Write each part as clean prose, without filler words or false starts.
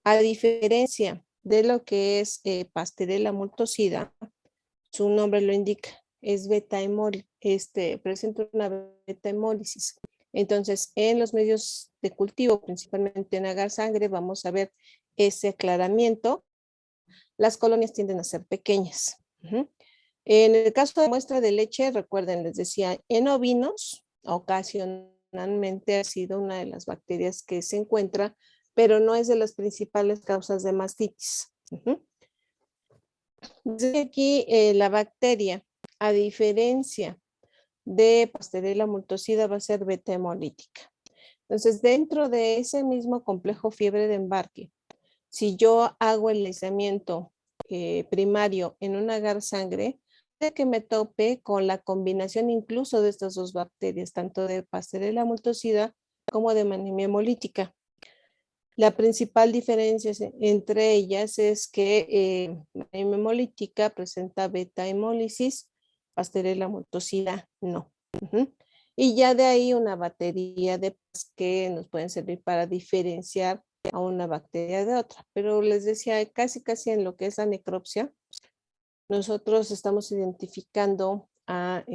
A diferencia de lo que es Pasteurella multocida, su nombre lo indica, es presenta una beta-hemólisis. Entonces, en los medios de cultivo, principalmente en agar sangre, vamos a ver ese aclaramiento. Las colonias tienden a ser pequeñas. En el caso de muestra de leche, recuerden, les decía, en ovinos, ocasionalmente ha sido una de las bacterias que se encuentra, pero no es de las principales causas de mastitis. Desde aquí, la bacteria, a diferencia de Pasteurella multocida, va a ser beta hemolítica. Entonces, dentro de ese mismo complejo fiebre de embarque, si yo hago el aislamiento primario en un agar sangre, de que me tope con la combinación incluso de estas dos bacterias, tanto de Pasteurella multocida como de Anemia hemolítica. La principal diferencia entre ellas es que Anemia hemolítica presenta beta hemólisis, Pasteurella multocida no. Y ya de ahí una batería de que nos pueden servir para diferenciar a una bacteria de otra. Pero les decía, casi en lo que es la necropsia, nosotros estamos identificando a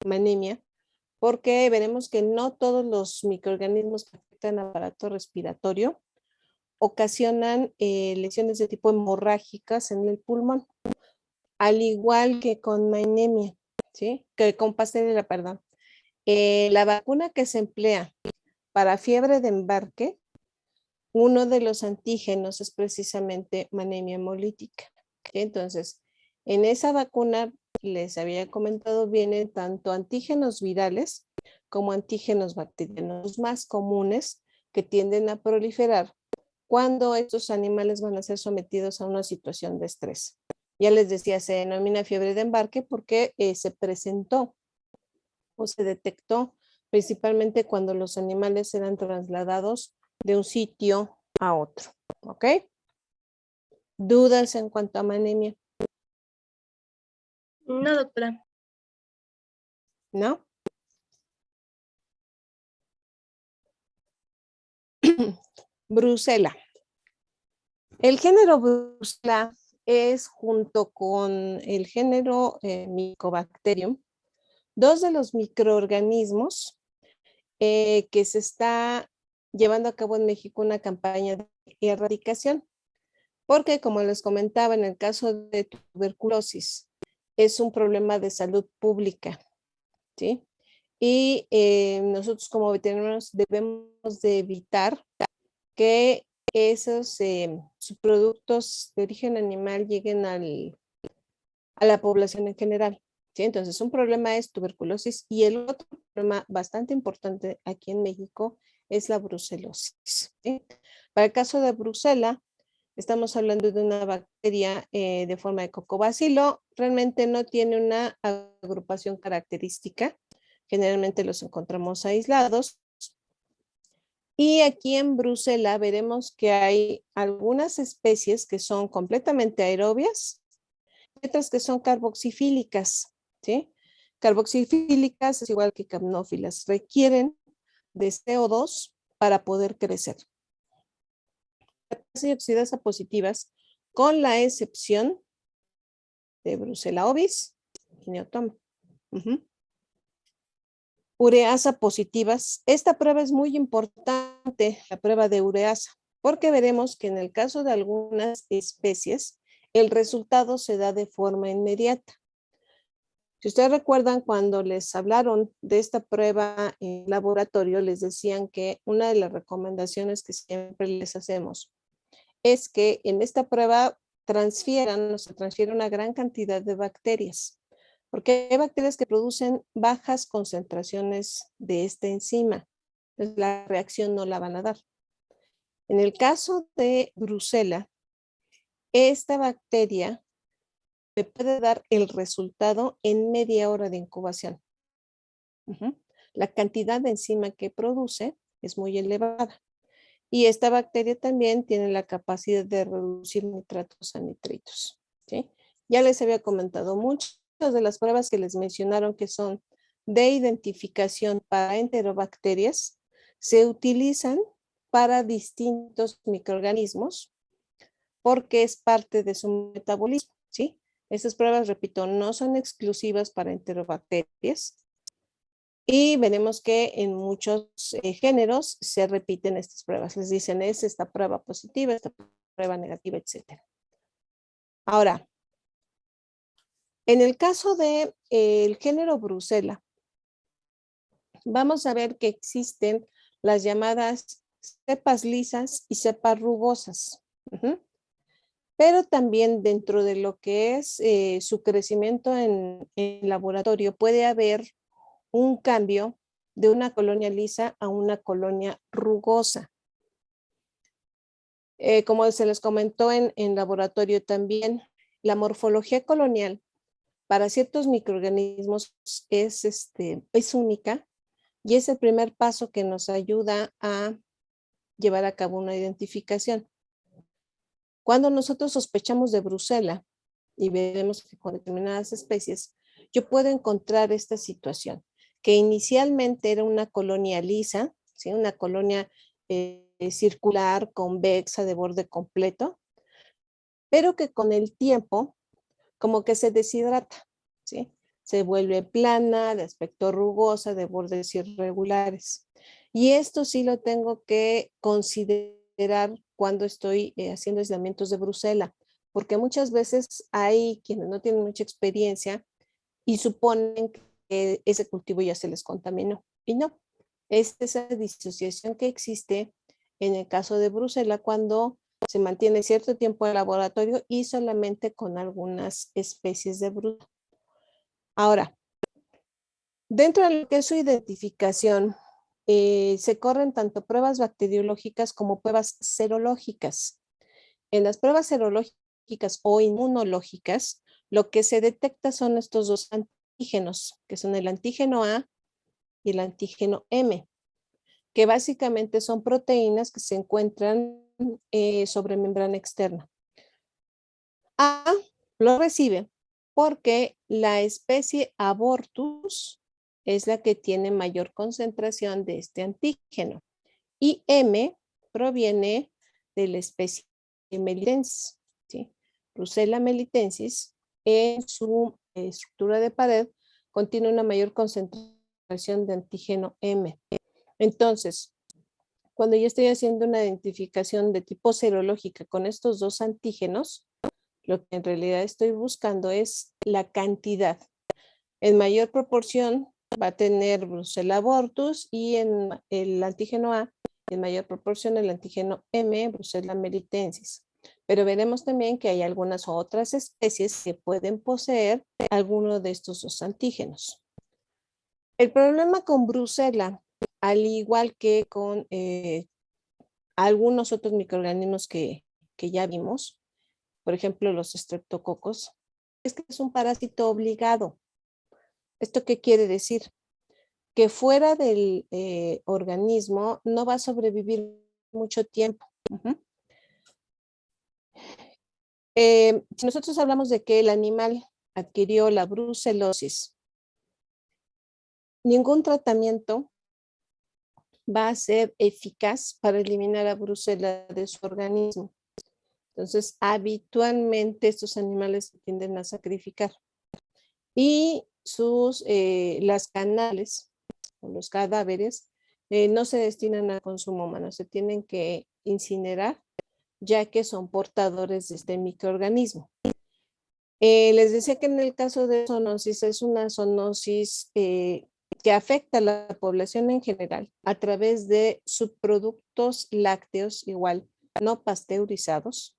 anemia porque veremos que no todos los microorganismos que afectan al aparato respiratorio ocasionan lesiones de tipo hemorrágicas en el pulmón, al igual que con anemia, ¿sí? Que con Pasteurella, perdón. La vacuna que se emplea para fiebre de embarque, uno de los antígenos es precisamente anemia hemolítica. ¿Sí? Entonces, en esa vacuna, les había comentado, vienen tanto antígenos virales como antígenos bacterianos más comunes que tienden a proliferar cuando estos animales van a ser sometidos a una situación de estrés. Ya les decía, se denomina fiebre de embarque porque se presentó o se detectó principalmente cuando los animales eran trasladados de un sitio a otro. ¿Ok? ¿Dudas en cuanto a anemia? No, doctora. ¿No? Brucela. El género Brucela es, junto con el género Mycobacterium, dos de los microorganismos que se está llevando a cabo en México una campaña de erradicación. Porque, como les comentaba, en el caso de tuberculosis, es un problema de salud pública, ¿sí? Y nosotros como veterinarios debemos de evitar que esos subproductos de origen animal lleguen a la población en general, ¿sí? Entonces, un problema es tuberculosis y el otro problema bastante importante aquí en México es la brucelosis, ¿sí? Para el caso de Brucela, estamos hablando de una bacteria de forma de cocobacilo. Realmente no tiene una agrupación característica. Generalmente los encontramos aislados. Y aquí en Brucela veremos que hay algunas especies que son completamente aerobias y otras que son carboxifílicas, ¿sí? Carboxifílicas es igual que capnófilas. Requieren de CO2 para poder crecer. Y oxidasa positivas, con la excepción de Brucella ovis y Neotoma. Ureasa positivas. Esta prueba es muy importante, la prueba de ureasa, porque veremos que en el caso de algunas especies, el resultado se da de forma inmediata. Si ustedes recuerdan, cuando les hablaron de esta prueba en laboratorio, les decían que una de las recomendaciones que siempre les hacemos es que en esta prueba se transfiere una gran cantidad de bacterias, porque hay bacterias que producen bajas concentraciones de esta enzima. Entonces, la reacción no la van a dar. En el caso de Brucella, esta bacteria me puede dar el resultado en media hora de incubación. La cantidad de enzima que produce es muy elevada. Y esta bacteria también tiene la capacidad de reducir nitratos a nitritos, ¿sí? Ya les había comentado muchas de las pruebas que les mencionaron que son de identificación para enterobacterias, se utilizan para distintos microorganismos porque es parte de su metabolismo, ¿sí? Estas pruebas, repito, no son exclusivas para enterobacterias y veremos que en muchos géneros se repiten estas pruebas. Les dicen, es esta prueba positiva, esta prueba negativa, etc. Ahora, en el caso del género Brucella, vamos a ver que existen las llamadas cepas lisas y cepas rugosas. Pero también dentro de lo que es su crecimiento en laboratorio puede haber un cambio de una colonia lisa a una colonia rugosa. Como se les comentó en laboratorio también, la morfología colonial para ciertos microorganismos es única y es el primer paso que nos ayuda a llevar a cabo una identificación. Cuando nosotros sospechamos de Brucella y vemos que con determinadas especies, yo puedo encontrar esta situación, que inicialmente era una colonia lisa, ¿sí? Una colonia circular, convexa, de borde completo, pero que con el tiempo como que se deshidrata, ¿sí? Se vuelve plana, de aspecto rugosa, de bordes irregulares. Y esto sí lo tengo que considerar cuando estoy haciendo aislamientos de Brucella, porque muchas veces hay quienes no tienen mucha experiencia y suponen que ese cultivo ya se les contaminó. Y no, es esa disociación que existe en el caso de Brucella cuando se mantiene cierto tiempo en laboratorio y solamente con algunas especies de Brucella. Ahora, dentro de lo que es su identificación, se corren tanto pruebas bacteriológicas como pruebas serológicas. En las pruebas serológicas o inmunológicas, lo que se detecta son estos dos antígenos, que son el antígeno A y el antígeno M, que básicamente son proteínas que se encuentran sobre membrana externa. A lo recibe porque la especie abortus es la que tiene mayor concentración de este antígeno y M proviene de la especie melitensis, ¿sí? Brucella melitensis en su estructura de pared contiene una mayor concentración de antígeno M. Entonces, cuando yo estoy haciendo una identificación de tipo serológica con estos dos antígenos, lo que en realidad estoy buscando es la cantidad. En mayor proporción va a tener Brucella abortus y en el antígeno A, en mayor proporción el antígeno M, Brucella melitensis. Pero veremos también que hay algunas otras especies que pueden poseer alguno de estos dos antígenos. El problema con Brucella, al igual que con algunos otros microorganismos que ya vimos, por ejemplo los estreptococos, es que es un parásito obligado. ¿Esto qué quiere decir? Que fuera del organismo no va a sobrevivir mucho tiempo. Si nosotros hablamos de que el animal adquirió la brucelosis, ningún tratamiento va a ser eficaz para eliminar la brucela de su organismo. Entonces, habitualmente estos animales se tienden a sacrificar. Y las canales o los cadáveres no se destinan a consumo humano, se tienen que incinerar ya que son portadores de este microorganismo. Les decía que en el caso de zoonosis es una zoonosis que afecta a la población en general a través de subproductos lácteos igual no pasteurizados.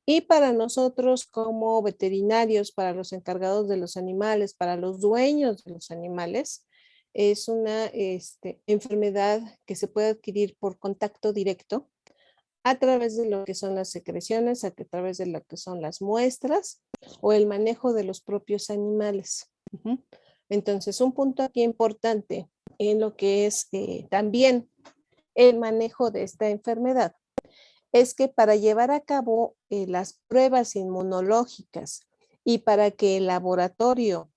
Y para nosotros como veterinarios, para los encargados de los animales, para los dueños de los animales, es una enfermedad que se puede adquirir por contacto directo a través de lo que son las secreciones, a través de lo que son las muestras o el manejo de los propios animales. Entonces, un punto aquí importante en lo que es también el manejo de esta enfermedad es que para llevar a cabo las pruebas inmunológicas y para que el laboratorio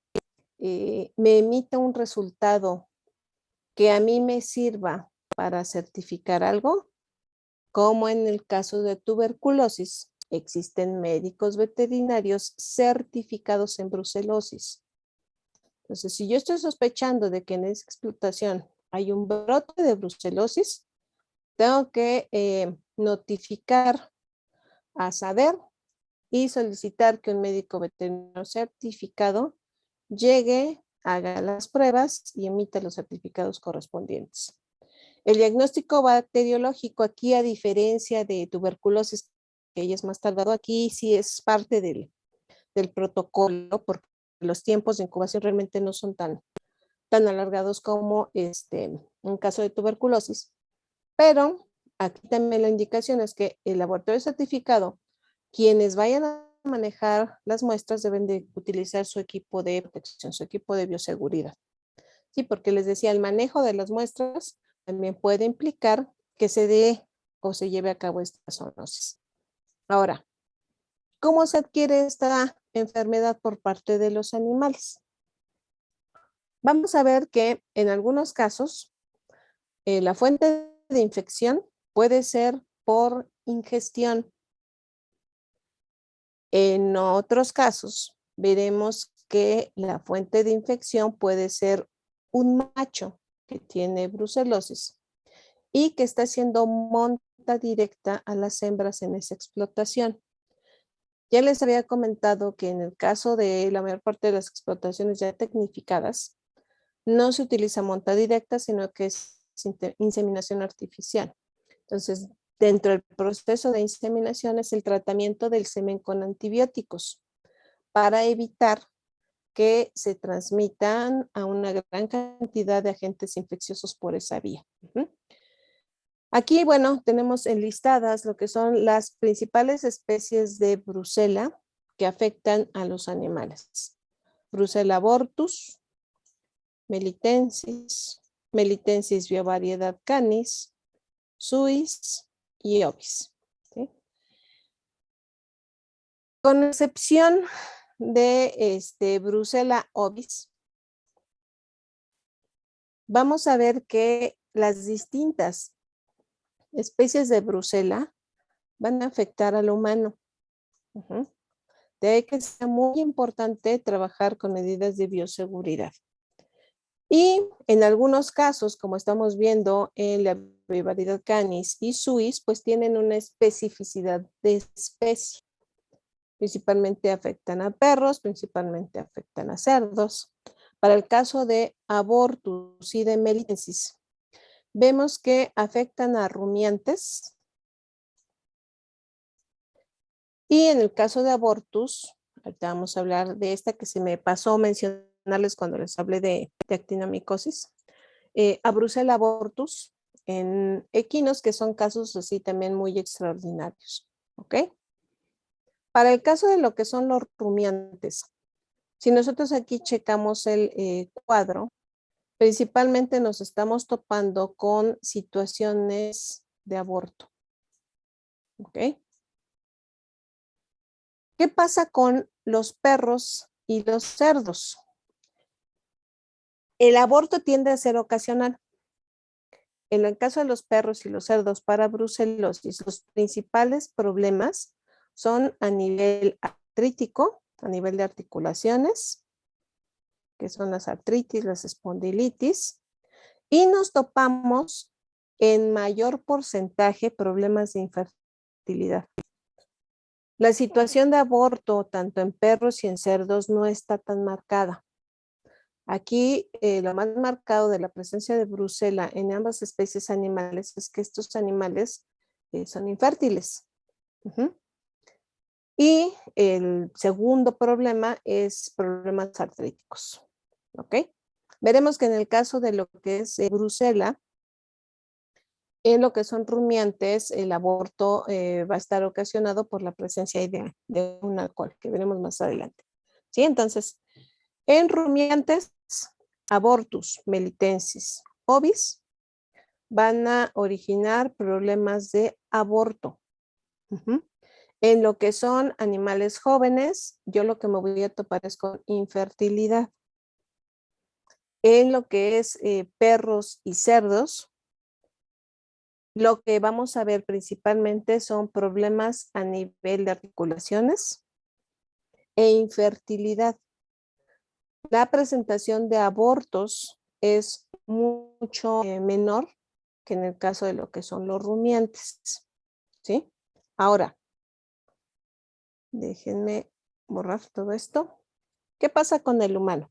me emita un resultado que a mí me sirva para certificar algo, como en el caso de tuberculosis, existen médicos veterinarios certificados en brucelosis. Entonces, si yo estoy sospechando de que en esa explotación hay un brote de brucelosis, tengo que notificar a SADER y solicitar que un médico veterinario certificado llegue, haga las pruebas y emita los certificados correspondientes. El diagnóstico bacteriológico aquí, a diferencia de tuberculosis, que ella es más tardado, aquí sí es parte del protocolo, porque los tiempos de incubación realmente no son tan alargados como un caso de tuberculosis. Pero aquí también la indicación es que el laboratorio certificado, quienes vayan a manejar las muestras deben de utilizar su equipo de protección, su equipo de bioseguridad. Sí, porque les decía, el manejo de las muestras también puede implicar que se dé o se lleve a cabo esta zoonosis. Ahora, ¿cómo se adquiere esta enfermedad por parte de los animales? Vamos a ver que en algunos casos la fuente de infección puede ser por ingestión. En otros casos, veremos que la fuente de infección puede ser un macho que tiene brucelosis y que está haciendo monta directa a las hembras en esa explotación. Ya les había comentado que en el caso de la mayor parte de las explotaciones ya tecnificadas, no se utiliza monta directa, sino que es inseminación artificial. Entonces, dentro del proceso de inseminación es el tratamiento del semen con antibióticos para evitar que se transmitan a una gran cantidad de agentes infecciosos por esa vía. Aquí, bueno, tenemos enlistadas lo que son las principales especies de brucela que afectan a los animales. Brucella abortus, melitensis, melitensis biovariedad canis, suis y ovis. ¿Sí? Con excepción de Brucella ovis, vamos a ver que las distintas especies de Brucella van a afectar al humano. De ahí que sea muy importante trabajar con medidas de bioseguridad. Y en algunos casos, como estamos viendo en la bivalidad canis y suis, pues tienen una especificidad de especie. Principalmente afectan a perros, principalmente afectan a cerdos. Para el caso de abortus y de melitensis, vemos que afectan a rumiantes. Y en el caso de abortus, ahorita vamos a hablar de esta que se me pasó mencionarles cuando les hablé de actinomicosis, a Brucella abortus en equinos, que son casos así también muy extraordinarios. ¿Ok? Para el caso de lo que son los rumiantes, si nosotros aquí checamos el cuadro, principalmente nos estamos topando con situaciones de aborto. ¿Ok? ¿Qué pasa con los perros y los cerdos? El aborto tiende a ser ocasional. En el caso de los perros y los cerdos para brucelosis, los principales problemas son a nivel artrítico, a nivel de articulaciones, que son las artritis, las espondilitis, y nos topamos en mayor porcentaje problemas de infertilidad. La situación de aborto, tanto en perros y en cerdos, no está tan marcada. Aquí lo más marcado de la presencia de brucela en ambas especies animales es que estos animales son infértiles. Y el segundo problema es problemas artríticos. ¿Ok? Veremos que en el caso de lo que es brucela, en lo que son rumiantes, el aborto va a estar ocasionado por la presencia de un alcohol, que veremos más adelante. ¿Sí? Entonces, en rumiantes, abortus, melitensis, ovis, van a originar problemas de aborto. En lo que son animales jóvenes, yo lo que me voy a topar es con infertilidad. En lo que es perros y cerdos, lo que vamos a ver principalmente son problemas a nivel de articulaciones e infertilidad. La presentación de abortos es mucho menor que en el caso de lo que son los rumiantes, ¿sí? Ahora, déjenme borrar todo esto. ¿Qué pasa con el humano?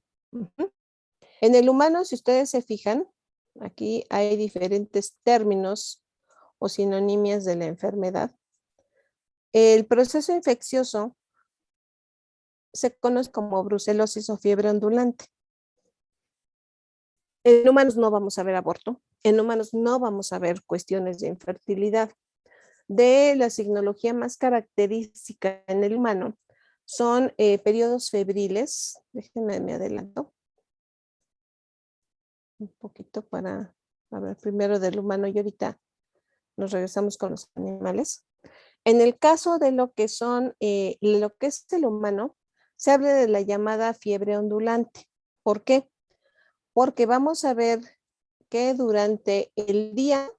En el humano, si ustedes se fijan, aquí hay diferentes términos o sinonimias de la enfermedad. El proceso infeccioso se conoce como brucelosis o fiebre ondulante. En humanos no vamos a ver aborto, en humanos no vamos a ver cuestiones de infertilidad. De la signología más característica en el humano son periodos febriles. Déjenme me adelanto un poquito para hablar primero del humano y ahorita nos regresamos con los animales. En el caso de lo que son, lo que es el humano, se habla de la llamada fiebre ondulante. ¿Por qué? Porque vamos a ver que durante el día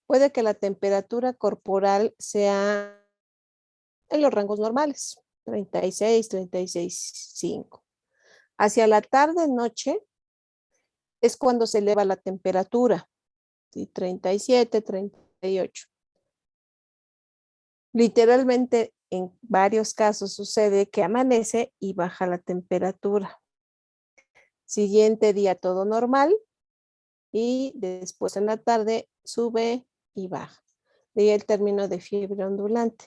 puede que la temperatura corporal sea en los rangos normales, 36, 36,5. Hacia la tarde-noche es cuando se eleva la temperatura, ¿sí? 37, 38. Literalmente en varios casos sucede que amanece y baja la temperatura. Siguiente día todo normal y después en la tarde sube y baja. De ahí el término de fiebre ondulante.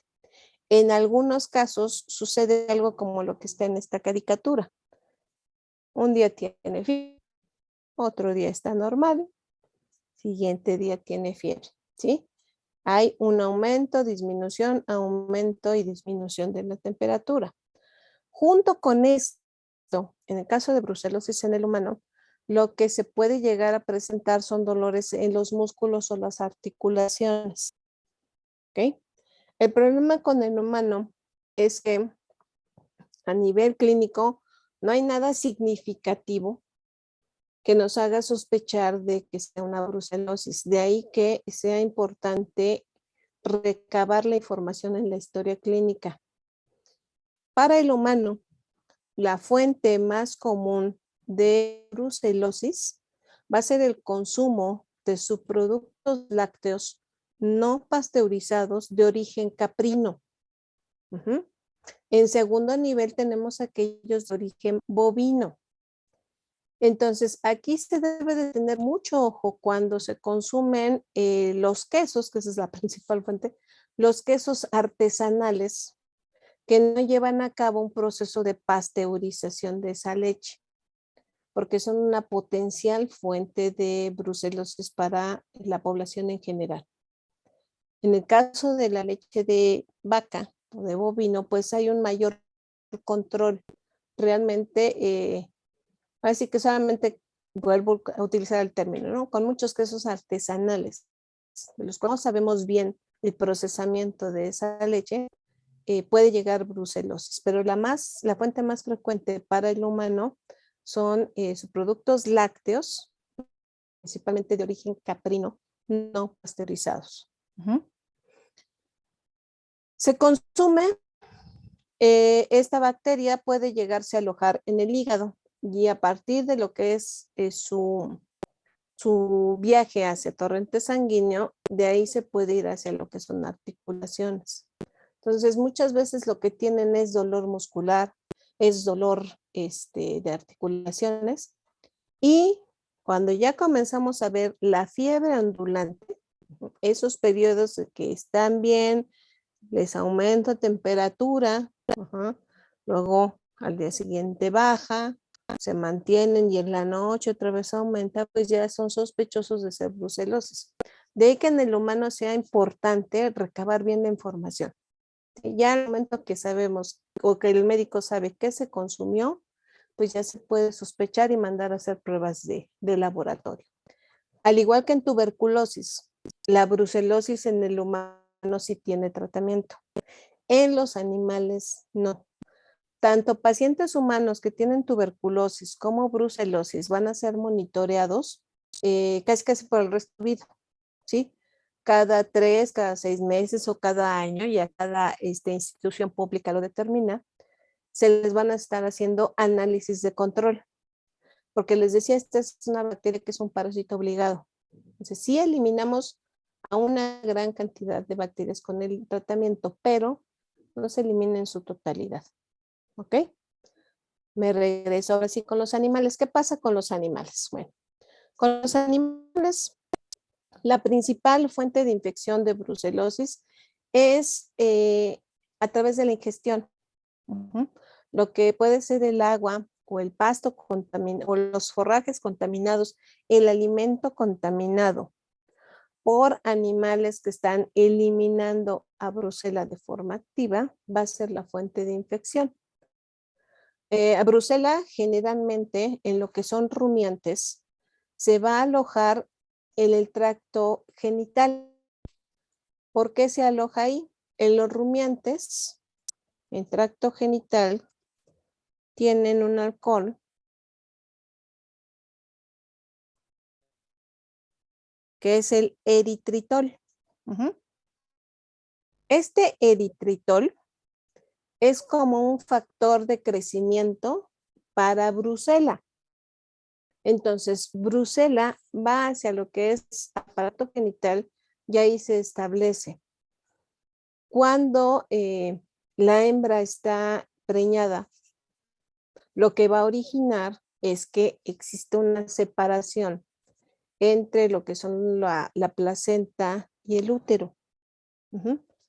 En algunos casos sucede algo como lo que está en esta caricatura. Un día tiene fiebre, otro día está normal, siguiente día tiene fiebre, ¿sí? Hay un aumento, disminución, aumento y disminución de la temperatura. Junto con esto, en el caso de brucelosis en el humano, lo que se puede llegar a presentar son dolores en los músculos o las articulaciones. ¿Ok? El problema con el humano es que a nivel clínico no hay nada significativo que nos haga sospechar de que sea una brucelosis. De ahí que sea importante recabar la información en la historia clínica. Para el humano, la fuente más común de brucelosis va a ser el consumo de subproductos lácteos no pasteurizados de origen caprino. En segundo nivel tenemos aquellos de origen bovino. Entonces, aquí se debe de tener mucho ojo cuando se consumen los quesos, que esa es la principal fuente, los quesos artesanales que no llevan a cabo un proceso de pasteurización de esa leche, porque son una potencial fuente de brucelosis para la población en general. En el caso de la leche de vaca o de bovino, pues hay un mayor control. Realmente, así que solamente vuelvo a utilizar el término, ¿no? Con muchos quesos artesanales, de los cuales no sabemos bien el procesamiento de esa leche, puede llegar brucelosis, pero la fuente más frecuente para el humano son subproductos lácteos, principalmente de origen caprino, no pasteurizados. Se consume, esta bacteria puede llegarse a alojar en el hígado y a partir de lo que es su viaje hacia torrente sanguíneo, de ahí se puede ir hacia lo que son articulaciones. Entonces, muchas veces lo que tienen es dolor muscular, es dolor de articulaciones. Y cuando ya comenzamos a ver la fiebre ondulante, esos periodos de que están bien, les aumenta temperatura, luego al día siguiente baja, se mantienen y en la noche otra vez aumenta, pues ya son sospechosos de ser brucelosis. De ahí que en el humano sea importante recabar bien la información. Ya al momento que sabemos o que el médico sabe qué se consumió, pues ya se puede sospechar y mandar a hacer pruebas de laboratorio. Al igual que en tuberculosis, la brucelosis en el humano sí tiene tratamiento. En los animales no. Tanto pacientes humanos que tienen tuberculosis como brucelosis van a ser monitoreados casi por el resto de vida, ¿sí? cada 3, cada 6 meses o cada año, ya cada institución pública lo determina, se les van a estar haciendo análisis de control. Porque les decía, esta es una bacteria que es un parásito obligado. Entonces, sí eliminamos a una gran cantidad de bacterias con el tratamiento, pero no se elimina en su totalidad. ¿Ok? Me regreso ahora sí con los animales. ¿Qué pasa con los animales? Bueno, con los animales, la principal fuente de infección de brucelosis es a través de la ingestión. Lo que puede ser el agua o el pasto contaminado o los forrajes contaminados, el alimento contaminado por animales que están eliminando a brucela de forma activa, va a ser la fuente de infección. A brucela generalmente en lo que son rumiantes se va a alojar en el tracto genital. ¿Por qué se aloja ahí? En los rumiantes, en tracto genital, tienen un alcohol que es el eritritol. Este eritritol es como un factor de crecimiento para brucela. Entonces, brucela va hacia lo que es aparato genital y ahí se establece. Cuando la hembra está preñada, lo que va a originar es que existe una separación entre lo que son la placenta y el útero.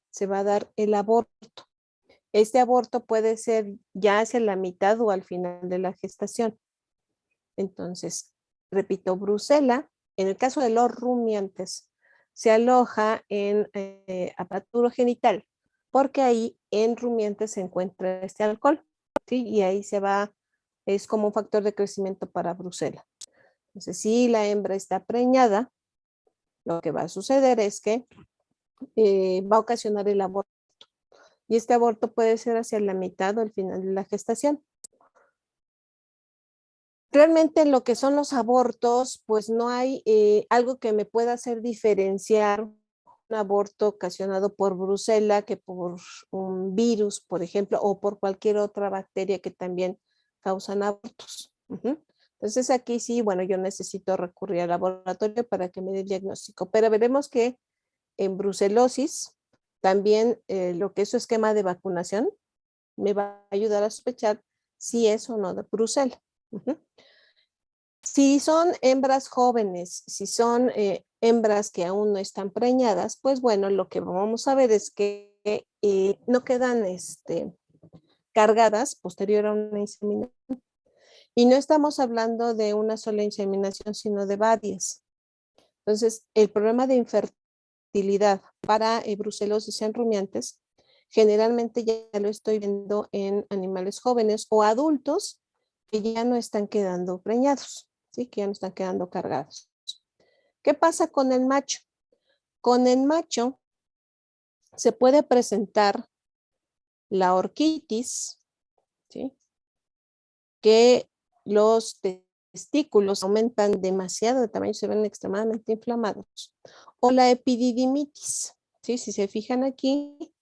Se va a dar el aborto. Este aborto puede ser ya hacia la mitad o al final de la gestación. Entonces, repito, brucela, en el caso de los rumiantes, se aloja en aparato genital, porque ahí en rumiantes se encuentra este alcohol, ¿sí? Y ahí se va, es como un factor de crecimiento para brucela. Entonces, si la hembra está preñada, lo que va a suceder es que va a ocasionar el aborto. Y este aborto puede ser hacia la mitad o el final de la gestación. Realmente en lo que son los abortos, pues no hay algo que me pueda hacer diferenciar un aborto ocasionado por brucela que por un virus, por ejemplo, o por cualquier otra bacteria que también causan abortos. Entonces aquí sí, bueno, yo necesito recurrir al laboratorio para que me dé el diagnóstico, pero veremos que en brucelosis también lo que es su esquema de vacunación me va a ayudar a sospechar si es o no de brucela. Si son hembras jóvenes, si son hembras que aún no están preñadas, pues bueno, lo que vamos a ver es que no quedan cargadas posterior a una inseminación. Y no estamos hablando de una sola inseminación, sino de varias. Entonces, el problema de infertilidad para brucelosis en rumiantes, generalmente ya lo estoy viendo en animales jóvenes o adultos que ya no están quedando preñados. ¿Sí? Que ya no están quedando cargados. ¿Qué pasa con el macho? Con el macho se puede presentar la orquitis, ¿sí? Que los testículos aumentan demasiado de tamaño, se ven extremadamente inflamados. O la epididimitis, ¿sí? Si se fijan aquí,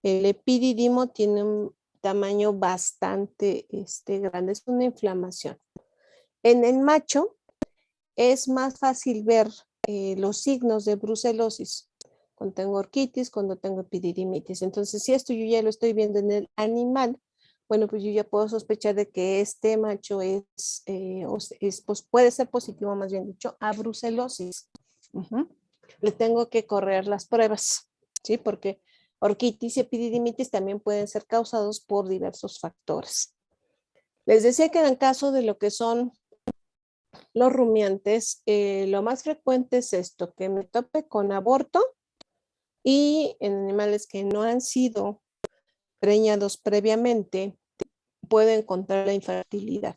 el epididimo tiene un tamaño bastante grande, es una inflamación. En el macho es más fácil ver los signos de brucelosis cuando tengo orquitis, cuando tengo epididimitis. Entonces, si esto yo ya lo estoy viendo en el animal, bueno, pues yo ya puedo sospechar de que este macho pues puede ser positivo, más bien dicho, a brucelosis. Le tengo que correr las pruebas, ¿sí? Porque orquitis y epididimitis también pueden ser causados por diversos factores. Les decía que en el caso de lo que son los rumiantes, lo más frecuente es esto, que me tope con aborto y en animales que no han sido preñados previamente, puedo encontrar la infertilidad.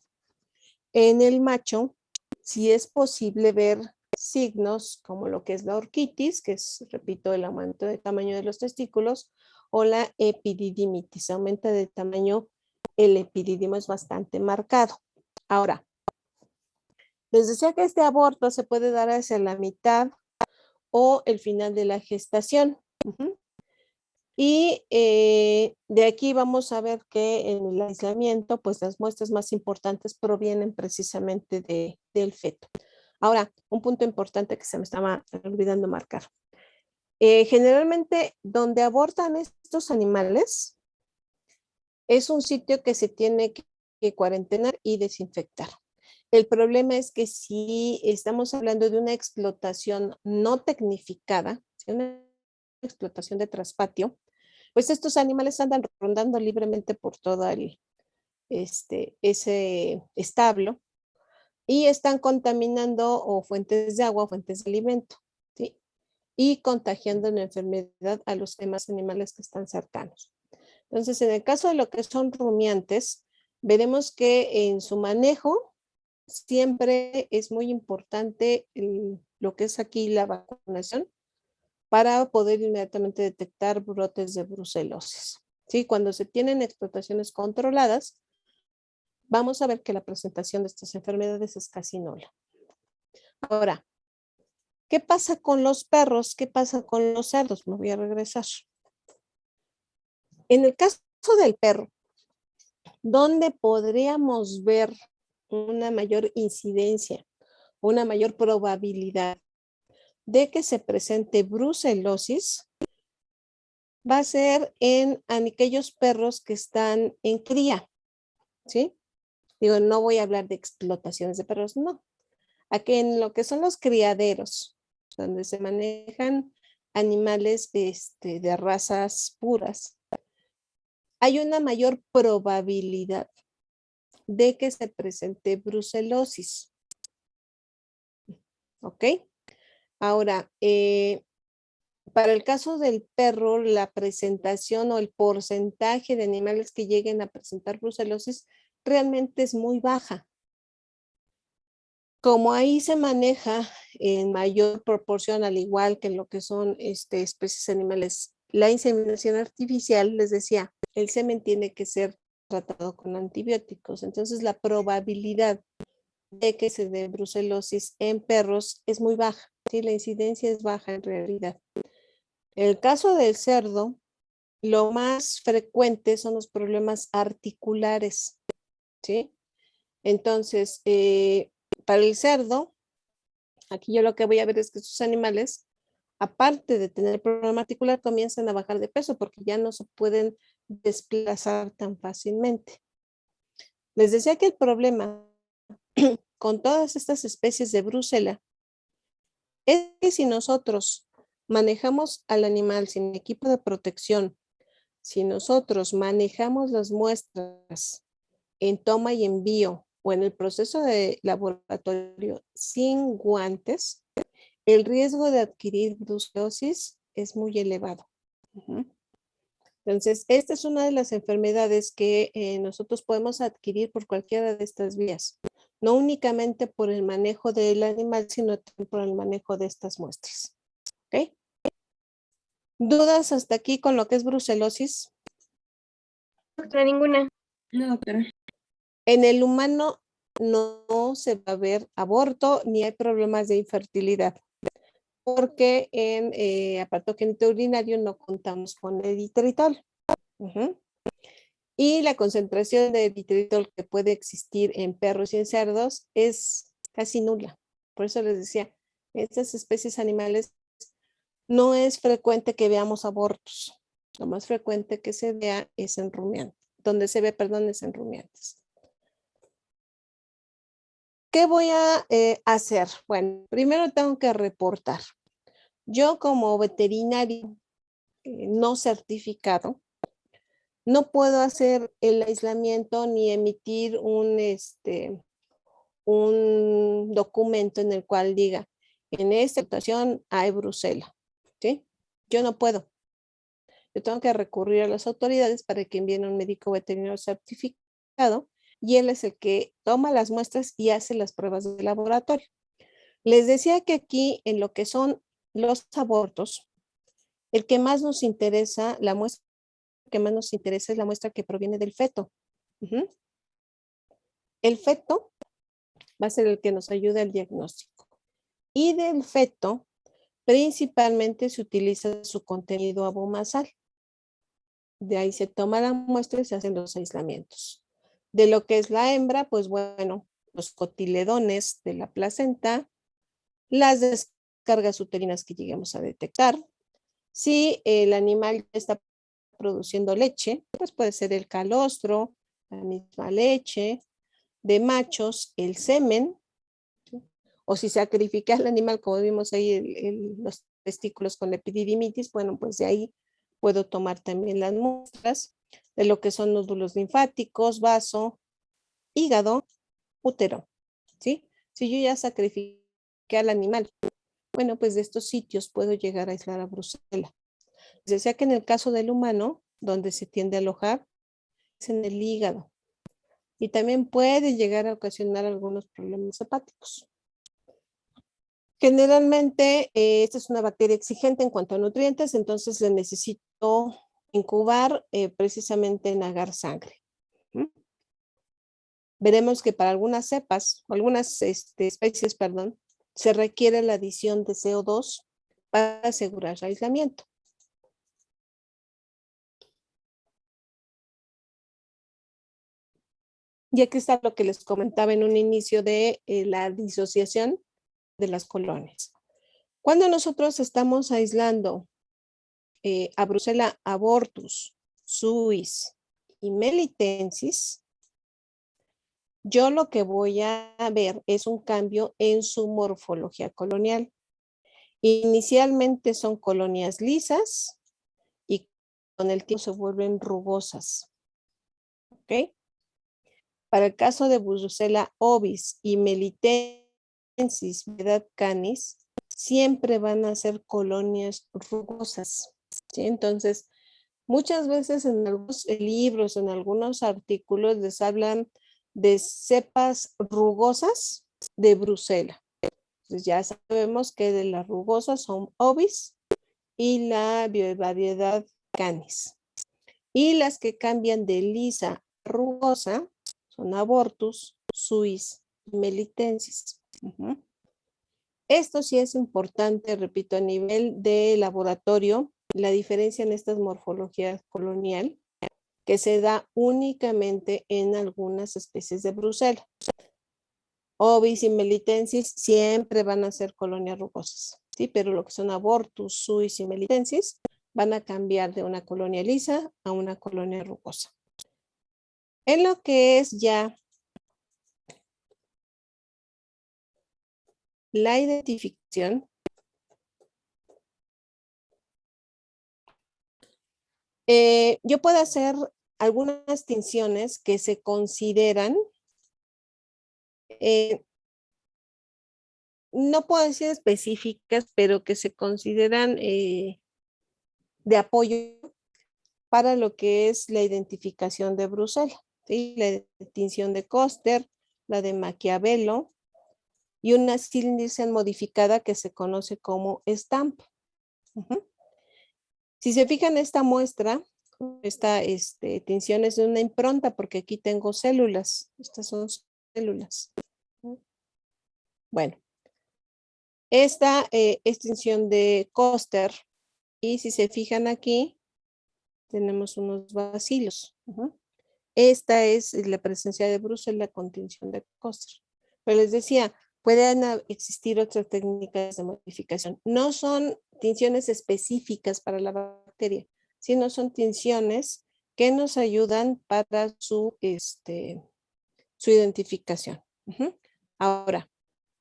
En el macho, sí es posible ver signos como lo que es la orquitis, que es, repito, el aumento de tamaño de los testículos, o la epididimitis, aumenta de tamaño, el epididimo es bastante marcado. Ahora, les decía que este aborto se puede dar hacia la mitad o el final de la gestación. Y de aquí vamos a ver que en el aislamiento, pues las muestras más importantes provienen precisamente del feto. Ahora, un punto importante que se me estaba olvidando marcar. Generalmente, donde abortan estos animales, es un sitio que se tiene que cuarentenar y desinfectar. El problema es que si estamos hablando de una explotación no tecnificada, una explotación de traspatio, pues estos animales andan rondando libremente por todo ese establo y están contaminando o fuentes de agua o fuentes de alimento, ¿sí? Y contagiando la enfermedad a los demás animales que están cercanos. Entonces, en el caso de lo que son rumiantes, veremos que en su manejo siempre es muy importante lo que es aquí la vacunación para poder inmediatamente detectar brotes de brucelosis. ¿Sí? Cuando se tienen explotaciones controladas, vamos a ver que la presentación de estas enfermedades es casi nula. Ahora, ¿qué pasa con los perros? ¿Qué pasa con los cerdos? Me voy a regresar. En el caso del perro, ¿dónde podríamos ver una mayor incidencia, una mayor probabilidad de que se presente brucelosis? Va a ser en aquellos perros que están en cría, ¿sí? Digo, no voy a hablar de explotaciones de perros, no. Aquí en lo que son los criaderos, donde se manejan animales de razas puras, hay una mayor probabilidad de que se presente brucelosis. ¿Ok? Ahora, para el caso del perro, la presentación o el porcentaje de animales que lleguen a presentar brucelosis realmente es muy baja. Como ahí se maneja en mayor proporción, al igual que en lo que son especies animales, la inseminación artificial, les decía, el semen tiene que ser tratado con antibióticos. Entonces, la probabilidad de que se dé brucelosis en perros es muy baja. ¿Sí? La incidencia es baja en realidad. En el caso del cerdo, lo más frecuente son los problemas articulares, ¿sí? Entonces, para el cerdo, aquí yo lo que voy a ver es que sus animales, aparte de tener problema articular, comienzan a bajar de peso porque ya no se pueden desplazar tan fácilmente. Les decía que el problema con todas estas especies de Brucela es que si nosotros manejamos al animal sin equipo de protección, si nosotros manejamos las muestras en toma y envío o en el proceso de laboratorio sin guantes, el riesgo de adquirir brucelosis es muy elevado. Entonces, esta es una de las enfermedades que nosotros podemos adquirir por cualquiera de estas vías, no únicamente por el manejo del animal, sino también por el manejo de estas muestras. ¿Ok? ¿Dudas hasta aquí con lo que es brucelosis? Doctora, ninguna. No, doctora. En el humano no se va a ver aborto ni hay problemas de infertilidad, porque en hepatogénito urinario no contamos con eritritol. Y la concentración de eritritol que puede existir en perros y en cerdos es casi nula. Por eso les decía, estas especies animales no es frecuente que veamos abortos. Lo más frecuente que se vea es en rumiantes, donde se ve, perdón, es en rumiantes. ¿Qué voy a hacer? Bueno, primero tengo que reportar. Yo como veterinario no certificado, no puedo hacer el aislamiento ni emitir un documento en el cual diga, en esta situación hay brucela, ¿sí? Yo no puedo. Yo tengo que recurrir a las autoridades para que envíen un médico veterinario certificado y él es el que toma las muestras y hace las pruebas de laboratorio. Les decía que aquí en lo que son los abortos, el que más nos interesa, la muestra que más nos interesa es la muestra que proviene del feto. El feto va a ser el que nos ayuda al diagnóstico. Y del feto Principalmente se utiliza su contenido abomasal. De ahí se toma la muestra y se hacen los aislamientos. De lo que es la hembra, pues bueno, los cotiledones de la placenta, las descargas uterinas que lleguemos a detectar. Si el animal está produciendo leche, pues puede ser el calostro, la misma leche. De machos, el semen, ¿sí? O si sacrifica al animal, como vimos ahí, los testículos con epididimitis, bueno, pues de ahí puedo tomar también las muestras de lo que son nódulos linfáticos, vaso, hígado, útero, ¿sí? Si yo ya sacrifiqué al animal, bueno, pues de estos sitios puedo llegar a aislar a Brucela. Decía que en el caso del humano, donde se tiende a alojar, es en el hígado. Y también puede llegar a ocasionar algunos problemas hepáticos. Generalmente, esta es una bacteria exigente en cuanto a nutrientes, entonces le necesito incubar precisamente en agar sangre. ¿Mm? Veremos que para algunas cepas, o algunas especies, perdón, se requiere la adición de CO2 para asegurar el aislamiento. Y aquí está lo que les comentaba en un inicio de la disociación de las colonias. Cuando nosotros estamos aislando a Brucella abortus, suis y melitensis, yo lo que voy a ver es un cambio en su morfología colonial. Inicialmente son colonias lisas y con el tiempo se vuelven rugosas. ¿Ok? Para el caso de Brucella ovis y melitensis, Vedat canis, siempre van a ser colonias rugosas. ¿Sí? Entonces, muchas veces en algunos libros, en algunos artículos les hablan de cepas rugosas de Brucella. Entonces ya sabemos que de las rugosas son ovis y la biovariedad canis. Y las que cambian de lisa a rugosa son abortus, suis y melitensis. Esto sí es importante, repito, a nivel de laboratorio, la diferencia en estas morfologías colonial que se da únicamente en algunas especies de Brucella. Ovis y melitensis siempre van a ser colonias rugosas, ¿sí? Pero lo que son abortus, suis y melitensis van a cambiar de una colonia lisa a una colonia rugosa. En lo que es ya la identificación, yo puedo hacer algunas tinciones que se consideran, no puedo decir específicas, pero que se consideran de apoyo para lo que es la identificación de Brucella, ¿sí? La tinción de Koster, la de Maquiavelo y una Silnirsen modificada que se conoce como Stamp. Si se fijan esta muestra, esta tinción es de una impronta porque aquí tengo células. Estas son células. Bueno, esta es tinción de Koster y si se fijan aquí, tenemos unos bacilos. Esta es la presencia de Brucella con tinción de Koster. Pero les decía, pueden existir otras técnicas de modificación. No son tinciones específicas para la bacteria, sino son tinciones que nos ayudan para su identificación. Ahora,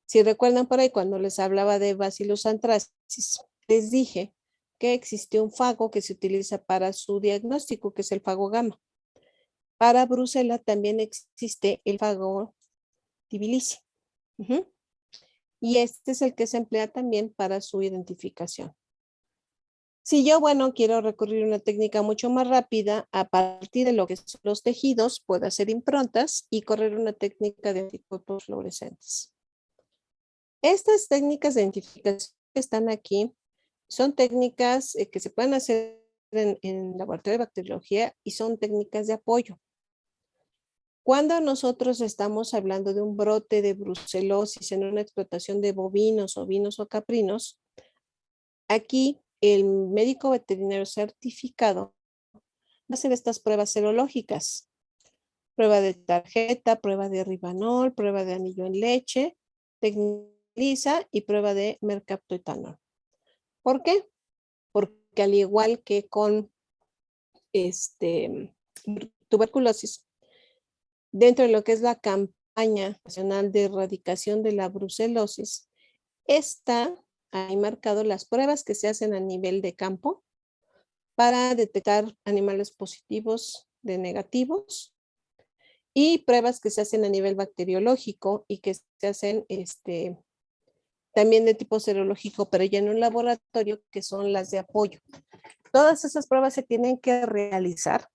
si recuerdan por ahí cuando les hablaba de Bacillus anthracis, les dije que existe un fago que se utiliza para su diagnóstico, que es el fago gamma. Para Brucella también existe el fago Tbilisi. Y este es el que se emplea también para su identificación. Si yo, bueno, quiero recurrir a una técnica mucho más rápida, a partir de lo que son los tejidos, puedo hacer improntas y correr una técnica de anticuerpos fluorescentes. Estas técnicas de identificación que están aquí son técnicas que se pueden hacer en laboratorio de bacteriología y son técnicas de apoyo. Cuando nosotros estamos hablando de un brote de brucelosis en una explotación de bovinos, ovinos o caprinos, aquí el médico veterinario certificado va a hacer estas pruebas serológicas. Prueba de tarjeta, prueba de ribanol, prueba de anillo en leche, tecniliza y prueba de mercaptoetanol. ¿Por qué? Porque al igual que con tuberculosis, dentro de lo que es la campaña nacional de erradicación de la brucelosis, está ahí marcado las pruebas que se hacen a nivel de campo para detectar animales positivos de negativos y pruebas que se hacen a nivel bacteriológico y que se hacen también de tipo serológico, pero ya en un laboratorio, que son las de apoyo. Todas esas pruebas se tienen que realizar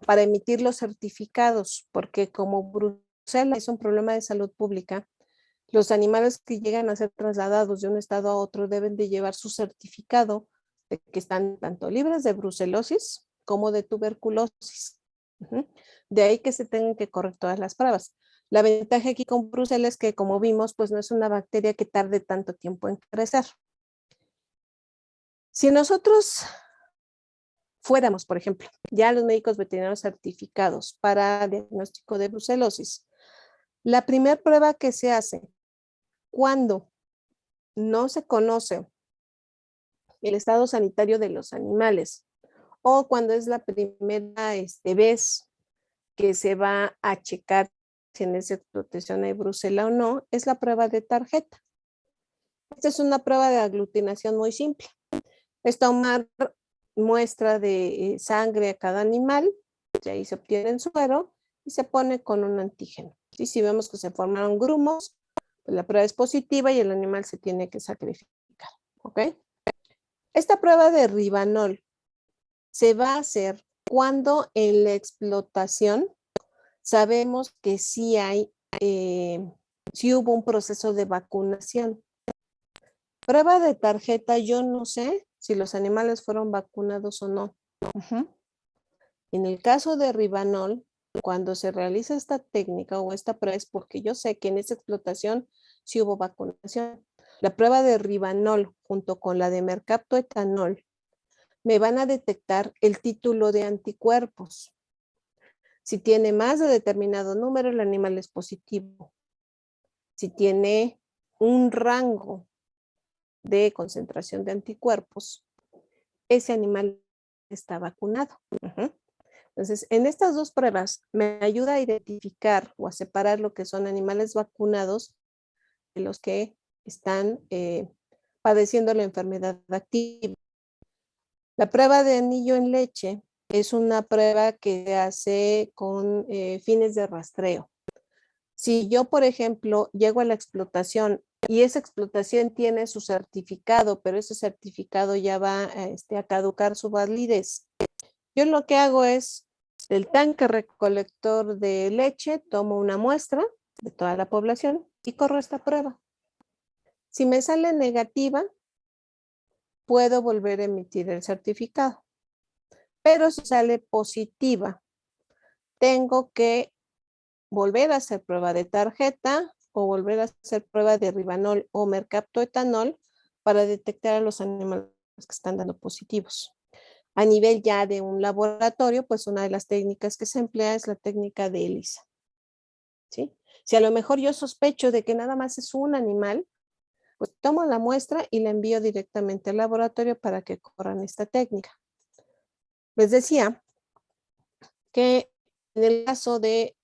para emitir los certificados, porque como brucela es un problema de salud pública, los animales que llegan a ser trasladados de un estado a otro deben de llevar su certificado de que están tanto libres de brucelosis como de tuberculosis. De ahí que se tengan que correr todas las pruebas. La ventaja aquí con brucela es que, como vimos, pues no es una bacteria que tarde tanto tiempo en crecer. Si nosotros fuéramos, por ejemplo, ya los médicos veterinarios certificados para diagnóstico de brucelosis, la primera prueba que se hace cuando no se conoce el estado sanitario de los animales o cuando es la primera vez que se va a checar si en esa explotación hay brucela o no, es la prueba de tarjeta. Esta es una prueba de aglutinación muy simple. Es tomar muestra de sangre a cada animal, de ahí se obtiene el suero y se pone con un antígeno. ¿Sí? Si vemos que se formaron grumos, pues la prueba es positiva y el animal se tiene que sacrificar. ¿Ok? Esta prueba de ribanol se va a hacer cuando en la explotación sabemos que sí sí hubo un proceso de vacunación. Prueba de tarjeta, yo no sé si los animales fueron vacunados o no. En el caso de ribanol, cuando se realiza esta técnica o esta prueba es porque yo sé que en esa explotación sí hubo vacunación. La prueba de ribanol junto con la de mercaptoetanol me van a detectar el título de anticuerpos. Si tiene más de determinado número, el animal es positivo. Si tiene un rango de concentración de anticuerpos, ese animal está vacunado. Entonces, en estas dos pruebas me ayuda a identificar o a separar lo que son animales vacunados de los que están padeciendo la enfermedad activa. La prueba de anillo en leche es una prueba que se hace con fines de rastreo. Si yo, por ejemplo, llego a la explotación y esa explotación tiene su certificado, pero ese certificado ya va a caducar su validez, yo lo que hago es, del tanque recolector de leche, tomo una muestra de toda la población y corro esta prueba. Si me sale negativa, puedo volver a emitir el certificado. Pero si sale positiva, tengo que volver a hacer prueba de tarjeta o volver a hacer prueba de ribanol o mercaptoetanol para detectar a los animales que están dando positivos. A nivel ya de un laboratorio, pues una de las técnicas que se emplea es la técnica de ELISA. ¿Sí? Si a lo mejor yo sospecho de que nada más es un animal, pues tomo la muestra y la envío directamente al laboratorio para que corran esta técnica. Les decía que en el caso de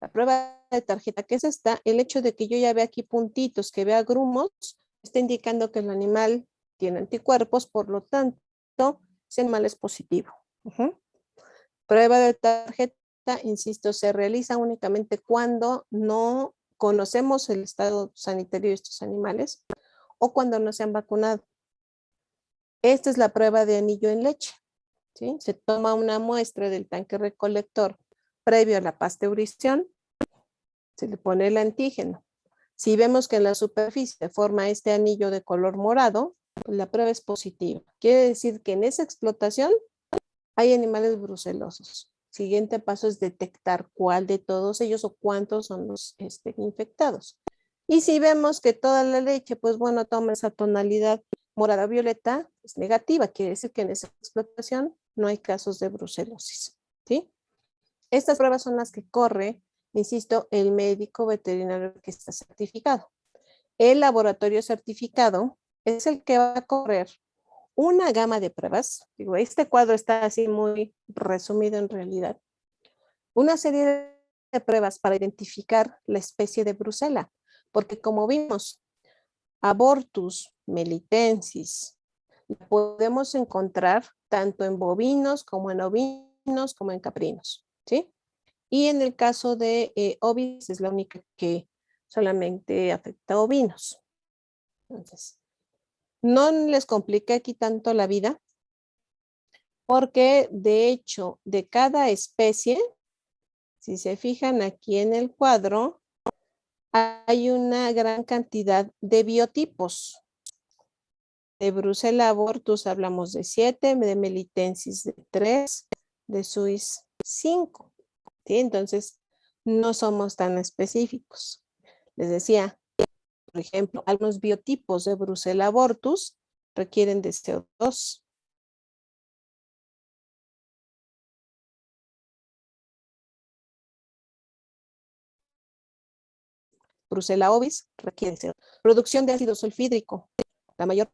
la prueba de tarjeta, que es esta, el hecho de que yo ya vea aquí puntitos, que vea grumos, está indicando que el animal tiene anticuerpos, por lo tanto, ese animal es positivo. Prueba de tarjeta, insisto, se realiza únicamente cuando no conocemos el estado sanitario de estos animales o cuando no se han vacunado. Esta es la prueba de anillo en leche. ¿Sí? Se toma una muestra del tanque recolector previo a la pasteurización, se le pone el antígeno. Si vemos que en la superficie forma este anillo de color morado, pues la prueba es positiva. Quiere decir que en esa explotación hay animales brucelosos. Siguiente paso es detectar cuál de todos ellos o cuántos son los infectados. Y si vemos que toda la leche, pues bueno, toma esa tonalidad morada-violeta, es negativa, quiere decir que en esa explotación no hay casos de brucelosis, ¿sí? Estas pruebas son las que corre, insisto, el médico veterinario que está certificado. El laboratorio certificado es el que va a correr una gama de pruebas. Digo, este cuadro está así muy resumido en realidad. Una serie de pruebas para identificar la especie de brucela, porque como vimos, Abortus melitensis la podemos encontrar tanto en bovinos como en ovinos como en caprinos, ¿sí? Y en el caso de ovis es la única que solamente afecta a ovinos. Entonces, no les complique aquí tanto la vida, porque de hecho, de cada especie, si se fijan aquí en el cuadro, hay una gran cantidad de biotipos. De Brucella abortus hablamos de 7, de melitensis de 3, de suis 5. ¿Sí? Entonces, no somos tan específicos. Les decía, por ejemplo, algunos biotipos de Brucella abortus requieren de CO2. Brucella ovis requiere CO2. Producción de ácido sulfídrico. La mayor